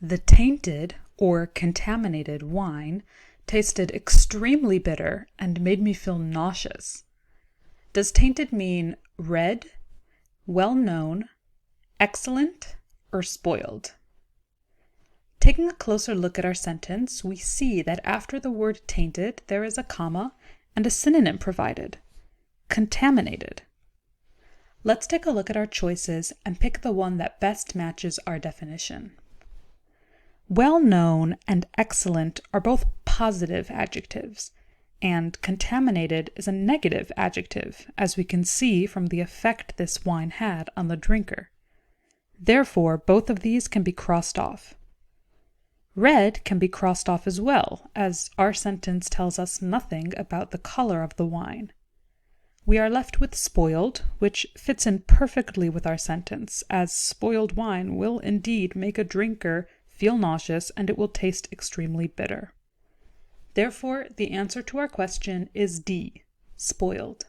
The tainted or contaminated wine tasted extremely bitter and made me feel nauseous. Does tainted mean red, well-known, excellent, or spoiled? Taking a closer look at our sentence, we see that after the word tainted, there is a comma and a synonym provided, contaminated. Let's take a look at our choices and pick the one that best matches our definition. Well-known and excellent are both positive adjectives, and contaminated is a negative adjective, as we can see from the effect this wine had on the drinker. Therefore, both of these can be crossed off. Red can be crossed off as well, as our sentence tells us nothing about the color of the wine. We are left with spoiled, which fits in perfectly with our sentence, as spoiled wine will indeed make a drinker feel nauseous and it will taste extremely bitter. Therefore, the answer to our question is D, spoiled.